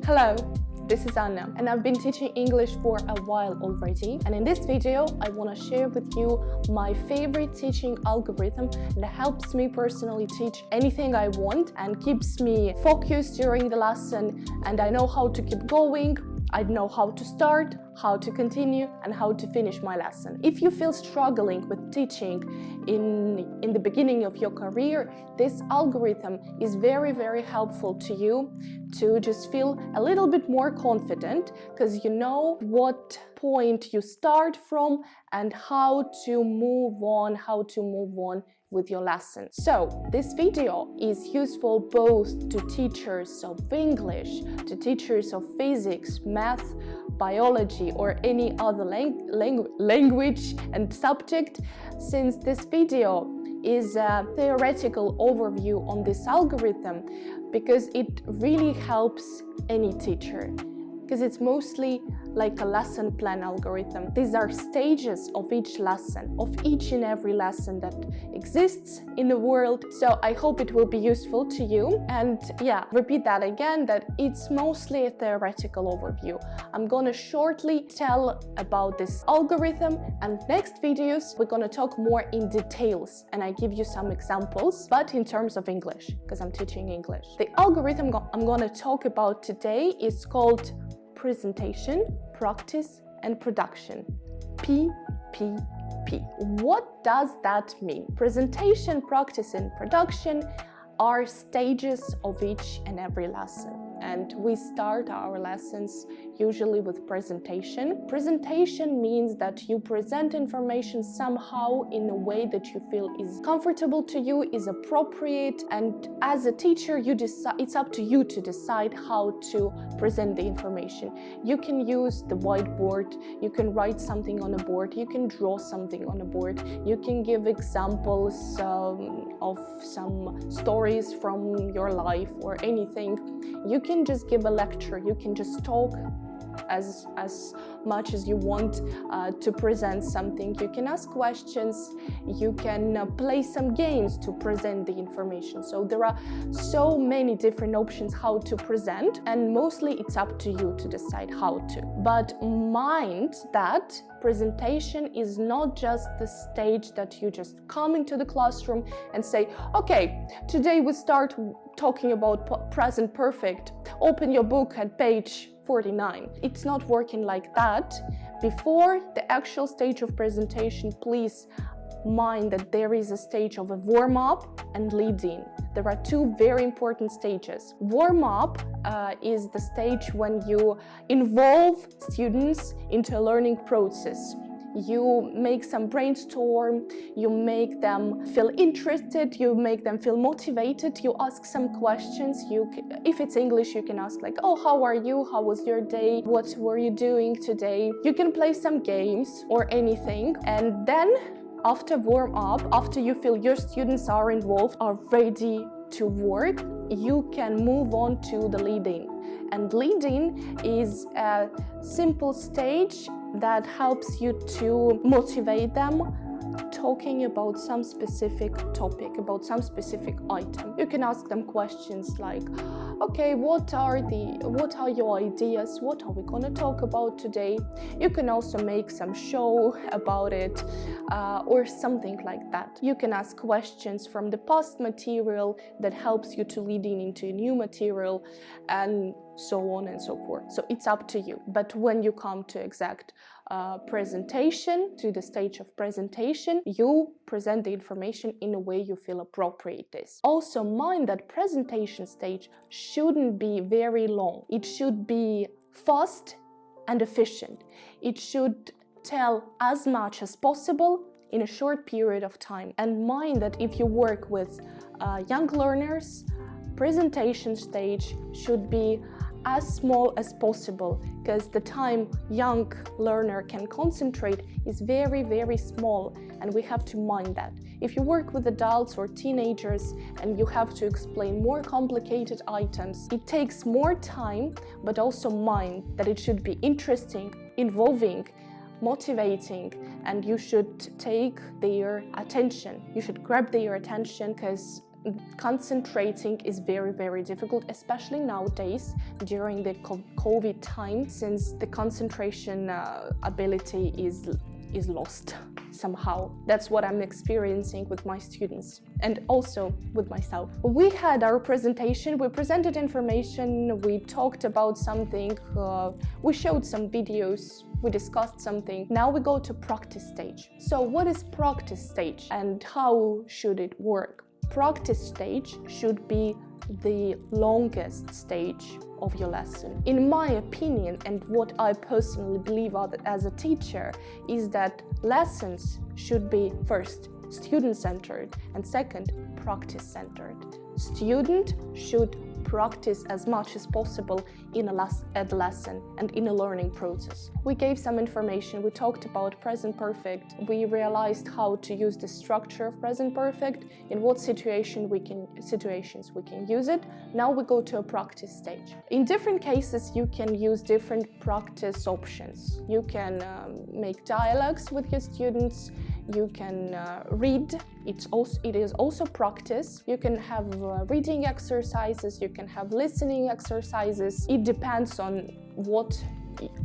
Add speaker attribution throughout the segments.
Speaker 1: Hello, this is Anna and I've been teaching English for a while already, and in this video I want to share with you my favorite teaching algorithm that helps me personally teach anything I want and keeps me focused during the lesson, and I know how to keep going. I know how to start, how to continue, and how to finish my lesson. If you feel struggling with teaching in the beginning of your career, this algorithm is very helpful to you to just feel a little bit more confident, because you know what point you start from and how to move on with your lesson. So this video is useful both to teachers of English, to teachers of physics, math, biology, or any other language and subject, since this video is a theoretical overview on this algorithm, because it really helps any teacher, because it's mostly like a lesson plan algorithm. These are stages of each lesson, of each and every lesson that exists in the world. So I hope it will be useful to you. And yeah, repeat that again, that it's mostly a theoretical overview. I'm gonna shortly tell about this algorithm, and next videos we're gonna talk more in details and I give you some examples, but in terms of English, because I'm teaching English. The algorithm I'm gonna talk about today is called presentation, practice, and production. PPP. What does that mean? Presentation, practice, and production are stages of each and every lesson. And we start our lessons usually with presentation. Presentation means that you present information somehow in a way that you feel is comfortable to you, is appropriate, and as a teacher, it's up to you to decide how to present the information. You can use the whiteboard, you can write something on a board, you can draw something on a board, you can give examples of some stories from your life or anything. You can just give a lecture, you can just talk as much as you want to present something. You can ask questions, you can play some games to present the information. So there are so many different options how to present, and mostly it's up to you to decide how to. But mind that presentation is not just the stage that you just come into the classroom and say, okay, today we start talking about present perfect. Open your book at page 49. It's not working like that. Before the actual stage of presentation, please mind that there is a stage of a warm-up and leading. There are two very important stages. Warm-up is the stage when you involve students into a learning process. You make some brainstorm, you make them feel interested, you make them feel motivated, you ask some questions. If it's English, you can ask like, oh, how are you? How was your day? What were you doing today? You can play some games or anything. And then after warm up, after you feel your students are involved, are ready to work, you can move on to the leading. And leading is a simple stage that helps you to motivate them, talking about some specific topic, about some specific item. You can ask them questions like, okay, what are your ideas? What are we gonna talk about today? You can also make some show about it or something like that. You can ask questions from the past material that helps you to lead into new material, and so on and so forth. So it's up to you. But when you come to exact presentation, to the stage of presentation, you present the information in a way you feel appropriate is. Also mind that presentation stage shouldn't be very long. It should be fast and efficient. It should tell as much as possible in a short period of time. And mind that if you work with young learners, presentation stage should be as small as possible, because the time young learner can concentrate is very small, and we have to mind that. If you work with adults or teenagers and you have to explain more complicated items, it takes more time, but also mind that it should be interesting, involving, motivating, and you should take their attention. You should grab their attention, because concentrating is very, very difficult, especially nowadays during the COVID time, since the concentration ability is lost somehow. That's what I'm experiencing with my students and also with myself. We had our presentation, we presented information, we talked about something, we showed some videos, we discussed something. Now we go to practice stage. So what is practice stage and how should it work? Practice stage should be the longest stage of your lesson. In my opinion, and what I personally believe as a teacher, is that lessons should be first student-centered and second practice-centered. Student should practice as much as possible in a lesson and in a learning process. We gave some information, we talked about present perfect, we realized how to use the structure of present perfect, in what situations we can use it. Now we go to a practice stage. In different cases you can use different practice options. You can make dialogues with your students, you can read, it is also practice. You can have reading exercises, you can have listening exercises. It depends on what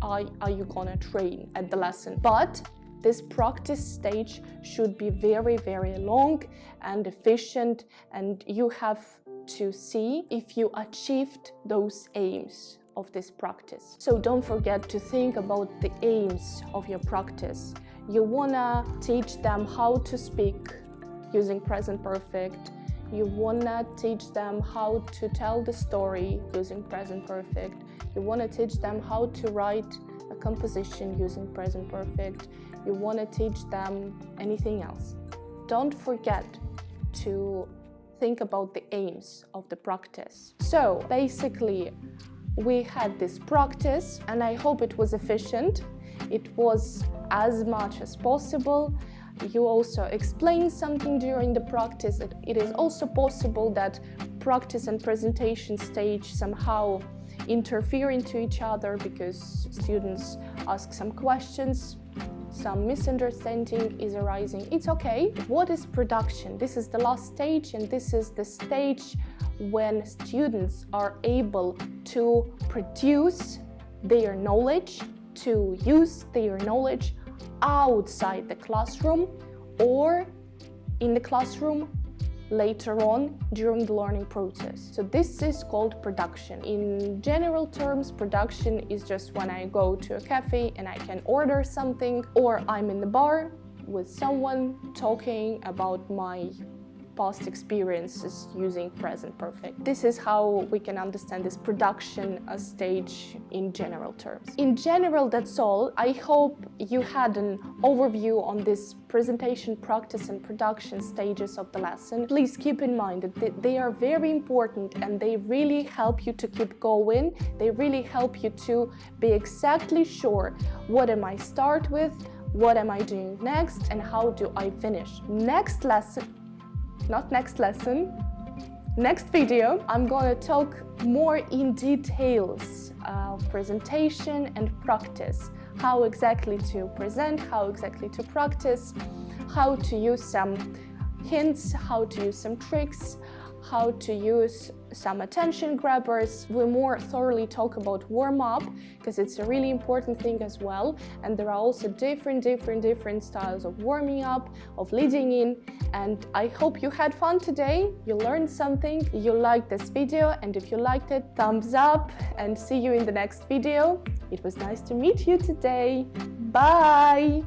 Speaker 1: are you gonna train at the lesson. But this practice stage should be very, very long and efficient, and you have to see if you achieved those aims of this practice. So don't forget to think about the aims of your practice. You wanna teach them how to speak using present perfect. You wanna teach them how to tell the story using present perfect. You wanna teach them how to write a composition using present perfect. You wanna teach them anything else. Don't forget to think about the aims of the practice. So basically, we had this practice, and I hope it was efficient. It was as much as possible. You also explained something during the practice. It is also possible that practice and presentation stage somehow interfere into each other because students ask some questions, some misunderstanding is arising. It's okay. What is production? This is the last stage, and this is the stage when students are able to produce their knowledge, to use their knowledge outside the classroom or in the classroom later on during the learning process. So this is called production. In general terms, production is just when I go to a cafe and I can order something, or I'm in the bar with someone talking about my past experiences using present perfect. This is how we can understand this production stage in general terms. In general, that's all. I hope you had an overview on this presentation, practice and production stages of the lesson. Please keep in mind that they are very important and they really help you to keep going. They really help you to be exactly sure what am I start with, what am I doing next, and how do I finish. Next video, I'm gonna talk more in details of presentation and practice. How exactly to present, how exactly to practice, how to use some hints, how to use some tricks, how to use some attention grabbers. We more thoroughly talk about warm-up because it's a really important thing as well, and there are also different styles of warming up, of leading in, and I hope you had fun today, you learned something, you liked this video, and if you liked it, thumbs up, and see you in the next video. It was nice to meet you today. Bye!